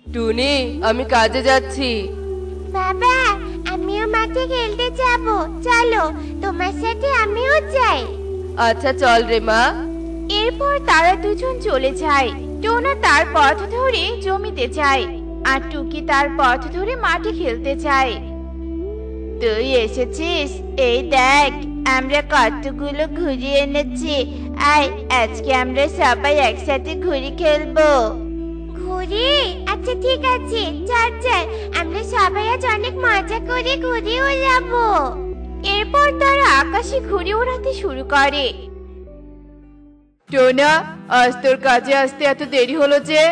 টুনি, আমি কাজে যাচ্ছি। বাবা, আমিও মাঠে খেলতে যাব, চলো তোমার সাথে আমিও যাই। আচ্ছা চল রে মা। এরপর তারা দুজন চলে যায়। টোনা তার পথ ধরে জমিতে যায়, আর টুকি তার পথ ধরে মাঠে খেলতে যায়। তুই এসেছিস? এই দেখ, আমরা কতগুলো ঘুড়ি এনেছি। আয়, আজকে আমরা সবাই একসাথে ঘুড়ি খেলবো। ঘুড়ি? আচ্ছা ঠিক আছে, চল চল, আমরা সবাই আজ অনেক মজা করে ঘুড়ি উড়াবো। এরপর তারা আকাশে ঘুড়ি ওড়াতে শুরু করে। টোনা, আজ তোর কাজে আসতে এত দেরি হলো যে?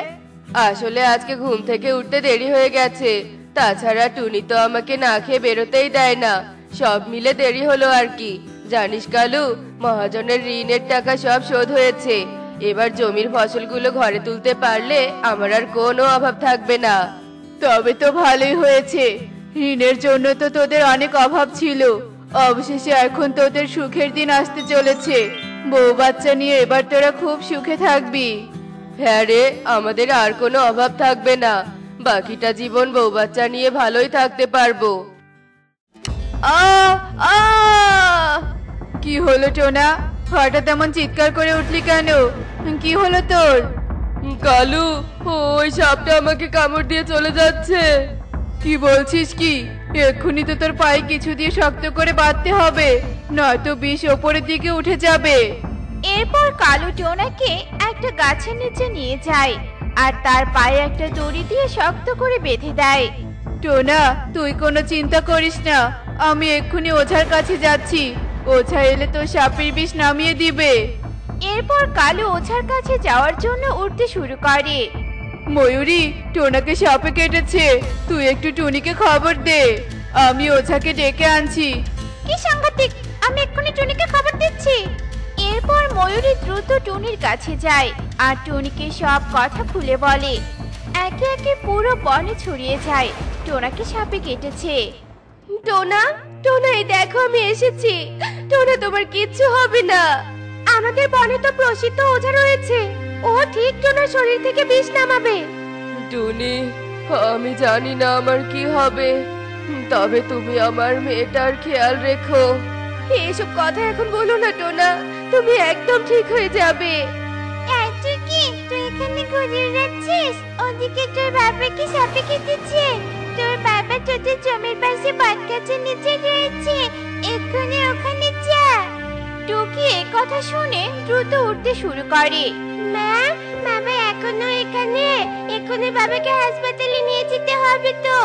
আসলে আজকে ঘুম থেকে উঠতে দেরি হয়ে গেছে। তাছাড়া টুনি তো আমাকে না খেয়ে বেরোতেই দেয় না। সব মিলে দেরি হলো আর কি। জানিস কালু, মহাজনের ঋণের টাকা সব শোধ হয়েছে। এবার জমির ফসলগুলো ঘরে তুলতে পারলে আমার আর কোনো অভাব থাকবে না। তবে তো ভালোই হয়েছে। ঋণের জন্য তো তোদের অনেক অভাব ছিল। অবশেষে এখন তোদের সুখের দিন আসতে চলেছে। বউ বাচ্চা নিয়ে এবার তোরা খুব সুখে থাকবি। হ্যাঁ রে, আমাদের আর কোনো অভাব থাকবে না। বাকিটা জীবন বউ বাচ্চা নিয়ে ভালোই থাকতে পারবো। কি হলো টোনা? হঠাৎ এমন চিৎকার করে উঠলি কেন? কি হলো তোর? কালু, ওই সাপটা আমাকে কামড় দিয়ে চলে যাচ্ছে। কি বলছিস কি? এক্ষুনি তো তোর পায়ে কিছু দিয়ে শক্ত করে বাঁধতে হবে, নয়তো বিষ ওপরের দিকে উঠে যাবে। এরপর কালু টোনাকে একটা গাছের নিচে নিয়ে যায়, আর তার পায়ে একটা দড়ি দিয়ে শক্ত করে বেঁধে দেয়। টোনা, তুই কোনো চিন্তা করিস না, আমি এক্ষুনি ওঝার কাছে যাচ্ছি। ওঝা এলে তো সাপের বিষ নামিয়ে দিবে। এরপর কালু ওঝার কাছে যাওয়ার জন্য উঠতে শুরু করে। ময়ূরী, টোনাকে সাপে কেটেছে। তুই একটু টুনিকে খবর দে, আমি ওঝাকে ডেকে আনছি। কি সাংঘাতিক! আমি এক্ষুনি টুনিকে খবর দিচ্ছি। এরপর ময়ূরী দ্রুত টুনির কাছে যায়, আর টুনিকে সব কথা খুলে বলে। একে একে পুরো বনে ছড়িয়ে যায় টোনাকে সাপে কেটেছে। টোনা, টোনা, এই দেখো আমি এসেছি। টোনা, তোমার কিচ্ছু হবে না। আমাদের বনে তো প্রসিদ্ধ ওঝা রয়েছে, ও ঠিক টোনার শরীর থেকে বিষ নামাবে। টুনি, আমি জানি না আমার কি হবে, তবে তুমি আমার মেয়েটার খেয়াল রেখো। এসব কথা এখন বলো না টোনা, তুমি একদম ঠিক হয়ে যাবে। তুই কি, তুই এখানে ঘুরে যাচ্ছিস? ওদিকে তোর বাবাকে সাপে কেটেছে। তোর বাবা তোদের জমির পাশে বট গাছের নিচে রয়েছে, এক্ষুনি ওখানে যা। টুকি এই কথা শুনে দ্রুত উঠতে শুরু করে। মা, বাবা এখনো এখানে? এক্ষুনি বাবাকে হাসপাতালে নিয়ে যেতে হবে তো।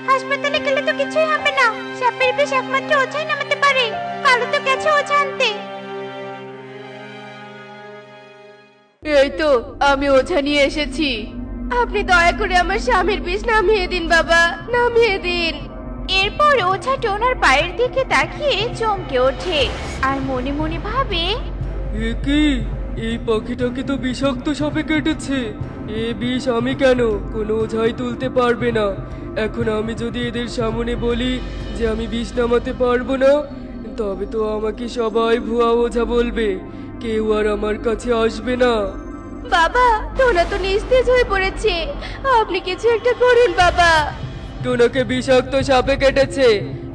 হাসপাতালে গেলে তো কিছুই হবে না, সাপের বিষ একমাত্র ওঝাই নামাতে পারে। কালো তো গেছে ওঝা আনতে। এই তো আমি ওঝা নিয়ে এসেছি। আপনি দয়া করে আমার স্বামীর বিষ নামিয়ে দিন বাবা, নামিয়ে দিন। এরপর ওঝা টোনার পায়ের দিকে তাকিয়ে চমকে ওঠে, আর মনে মনে ভাবে, এ কি? এই পাখিটাকে তো বিষাক্ত সাপে কেটেছে। এ বিষ আমি কেন? কোনো ওঝাই তুলতে পারবে না। এখন আমি যদি এদের সামনে বলি যে আমি বিষ নামাতে পারবো না, তবে তো আমাকে সবাই ভুয়া ওঝা বলবে, কেউ আর আমার কাছে আসবে না। বাবা, টোনা তো নিস্তেজ হয়ে পড়েছে, আপনি কিছু একটা করুন বাবা। টোনাকে বিষাক্ত সাপে কেটেছে।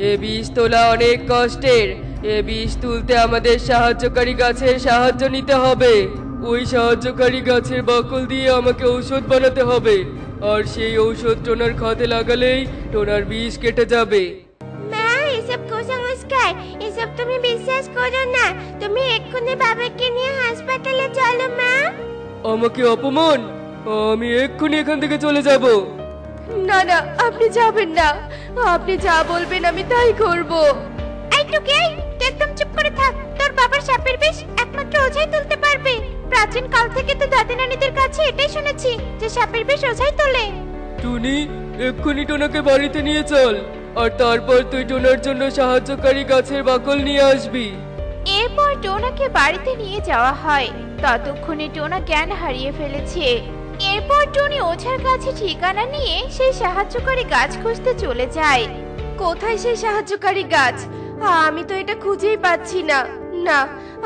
এ বিষ তোলা অনেক কষ্টের। এ বিষ তুলতে আমাদের সাহায্যকারী গাছের সাহায্য নিতে হবে। ওই সাহায্যকারী গাছের বাকল দিয়ে আমাকে ঔষধ বানাতে হবে, আর সেই ঔষধ টোনার খাতে লাগালেই টোনার বিষ কেটে যাবে। মা, এসব কুসংস্কার, এসব তুমি বিশ্বাস করো না। তুমি এক্ষুনি বাবাকে নিয়ে হাসপাতালে চলো মা। আমাকে অপমান? আমি এক্ষুনি এখান থেকে চলে যাব। না না, আপনি যাবেন না। আপনি যা বলবেন আমি তাই করব। এই টুকি, তুই একদম চুপ করে থাক। তোর বাবার সাপের বিষ একমাত্র ওঝাই তুলতে পারবে। প্রাচীন কাল থেকে তো দাদি নানিদের কাছে এটাই শুনেছি যে সাপের বিষ ওঝাই তোলে। টুনি, এক্ষুনি টোনাকে বাড়িতে নিয়ে চল, আর তারপর তুই টোনার জন্য সাহায্যকারী গাছের বাকল নিয়ে আসবি। এরপর টোনাকে বাড়িতে নিয়ে যাওয়া হয়। ততক্ষণে টোনা জ্ঞান হারিয়ে ফেলেছে। এরপর টুনি ওঝার কাছে ঠিকানা নিয়ে সেই সাহায্যকারী গাছ খুঁজতে চলে যায়। কোথায় সেই সাহায্যকারী গাছ? আমি তো এটা খুঁজেই পাচ্ছি না। না,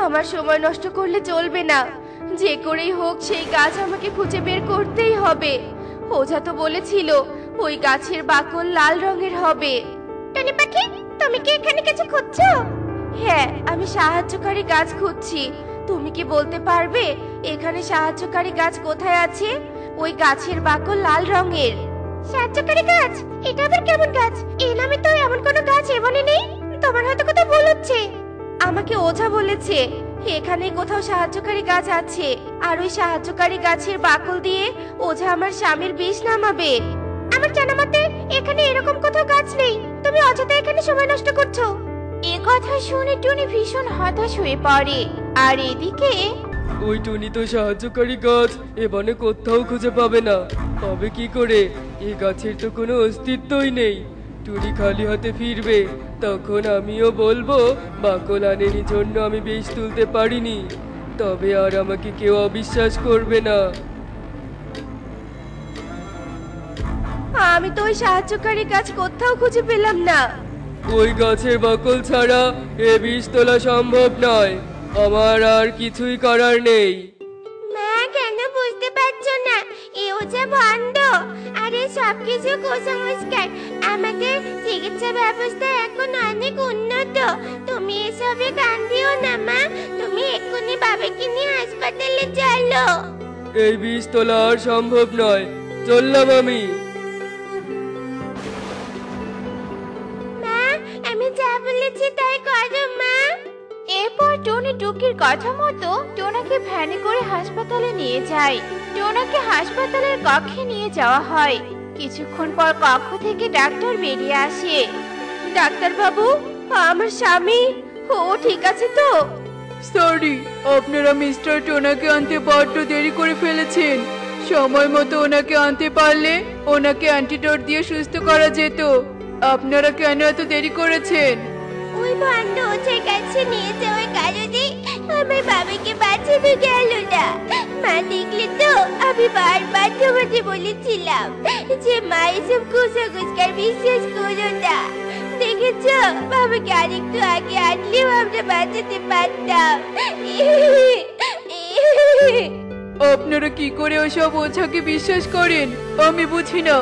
আমার সময় নষ্ট করলে চলবে না। যে করেই হোক সেই গাছ আমাকে খুঁজে বের করতেই হবে। ওঝা তো বলেছিল ওই গাছের বাকল লাল রঙের হবে। টুনি পাখি, তুমি কি এখানে কিছু খুঁজছো? হ্যাঁ, আমি সাহায্যকারী গাছ খুঁজছি। তুমি কি বলতে পারবে এখানে সাহায্যকারী গাছ কোথায় আছে? ওই গাছের বাকল লাল রঙের। সাহায্যকারী গাছ? এটা আবার কেমন গাছ? এই নামে তো এমন কোনো গাছ এমনই নেই। তোমার হয়তো কোথাও ভুল হচ্ছে। আমাকে ওঝা বলেছে এখানে কোথাও সাহায্যকারী গাছ আছে, আর ওই সাহায্যকারী গাছের বাকল দিয়ে ওঝা আমার স্বামীর বিষ নামাবে। আমার জানা মতে এখানে এরকম কোথাও গাছ নেই। তুমি অযথা এখানে সময় নষ্ট করছো। এ কথা শুনে টুনি ভীষণ হতাশ হয়ে পড়ে। আর এদিকে ওই টুনি তো সাহায্যকারী গাছ এ বনে কোথাও খুঁজে পাবে না। পাবে কি করে? এই গাছের তো কোনো অস্তিত্বই নেই। টুনি খালি হাতে ফিরবে, তখন আমিও বলবো বাকল আনেনি জন্য আমি বিষ তুলতে পারিনি। তবে আর আমাকে কেউ অবিশ্বাস করবে না। আমি তো ওই সাহায্যকারী গাছ কোথাও খুঁজে পেলাম না। ওই গাছের বাকল ছাড়া এ বিষ তোলা সম্ভব নয়। আমার আর কিছুই করার নেই। মা, কেন বুঝতে পারছো না? এ ওঝা ভণ্ড, আরে সবকিছু কুসংস্কার। আমাদের চিকিৎসা ব্যবস্থা এখন অনেক উন্নত। তুমি এসবে কান দিও না মা। তুমি এক্ষুনি বাবাকে নিয়ে হাসপাতালে চলো। এই বিষ তোলা আর সম্ভব নয়। চললাম আমি। মা, আমি যা বলেছি তাই করো মা। এরপর টনি টুকির কথা মতো টোনাকে ভ্যানে করে হাসপাতালে নিয়ে যায়। টোনাকে হাসপাতালের কক্ষে নিয়ে যাওয়া হয়। কিছুক্ষণ পর কক্ষ থেকে ডাক্তার বেরিয়ে আসে। ডাক্তার বাবু, আমার স্বামী ও ঠিক আছে তো? সরি, আপনারা মিস্টার টোনাকে আনতে বড্ড দেরি করে ফেলেছেন। সময় মতো ওনাকে আনতে পারলে ওনাকে অ্যান্টিডোট দিয়ে সুস্থ করা যেত। আপনারা কেন এত দেরি করেছেন? ওই ভণ্ড ওঝার কাছে নিয়ে যাওয়ার কারণে আমার বাবাকে বাঁচানো গেল না। মা, দেখলে তো আমি বারবার তোমাকে বলেছিলাম যে মা এসব কুসংস্কার বিশ্বাস করো না। দেখেছ, বাবাকে আরেকটু আগে আনলেও আমরা বাঁচাতে পারতাম। আপনারা কি করে ওসব ওঝাকে বিশ্বাস করেন আমি বুঝি না।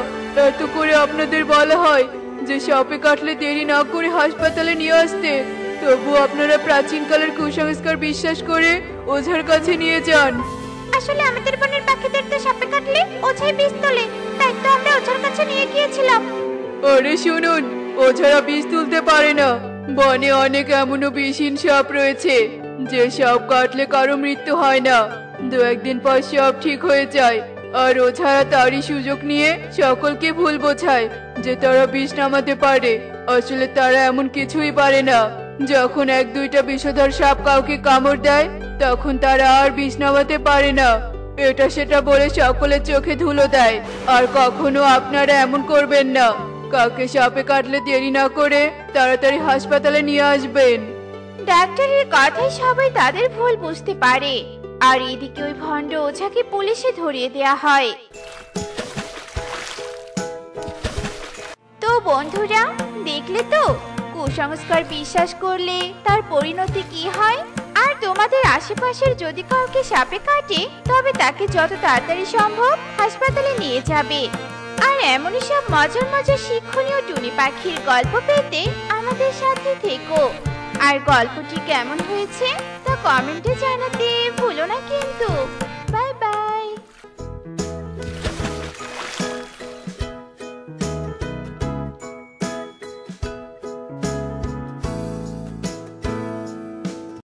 এত করে আপনাদের বলা হয় যে সাপে কাটলে দেরি না করে হাসপাতালে নিয়ে আসতে, তবু আপনারা প্রাচীনকালের কুসংস্কার বিশ্বাস করে ওঝার কাছে নিয়ে যান। আসলে আমাদের বনের পাখিদের তো সাপে কাটলে ওঝাই বিষ তোলে, তাই তো আমরা ওঝার কাছে নিয়ে গিয়েছিলাম। আরে শুনুন, ওঝারা বিষ তুলতে পারে না। বনে অনেক এমনও বিষহীন সাপ রয়েছে যে সাপ কাটলে কারো মৃত্যু হয় না, 2-1 দিন পর সব ঠিক হয়ে যায়। আর ওঝারা তারই সুযোগ নিয়ে সকলকে ভুল বোঝায় যে তারা বিষ নামাতে পারে। আসলে তারা এমন কিছুই পারে না। যখন 1-2টা বিষধর সাপ কাউকে কামড় দেয় তখন তারা আর বিষ নামাতে পারে না। এটা সেটা বলে সকলের চোখে ধুলো দেয়। আর কখনো আপনারা এমন করবেন না। কাউকে সাপে কাটলে দেরি না করে তাড়াতাড়ি হাসপাতালে নিয়ে আসবেন। ডাক্তারের কথায় সবাই তাদের ভুল বুঝতে পারে। আর এদিকে ওই ভণ্ড ওঝাকে পুলিশে ধরিয়ে দেয়া হয়। তো বন্ধুরা, দেখলে তো কুসংস্কার বিশ্বাস করলে তার পরিণতি কি হয়। আর তোমাদের আশেপাশের যদি কাউকে সাপে কাটে তবে তাকে যত তাড়াতাড়ি সম্ভব হাসপাতালে নিয়ে যাবে। আর এমনই সব মজার মজার শিক্ষণীয় টুনি পাখির গল্প পেতে আমাদের সাথে থেকো। আর গল্পটি কেমন হয়েছে তা কমেন্টে জানাতে ভুলো না কিন্তু।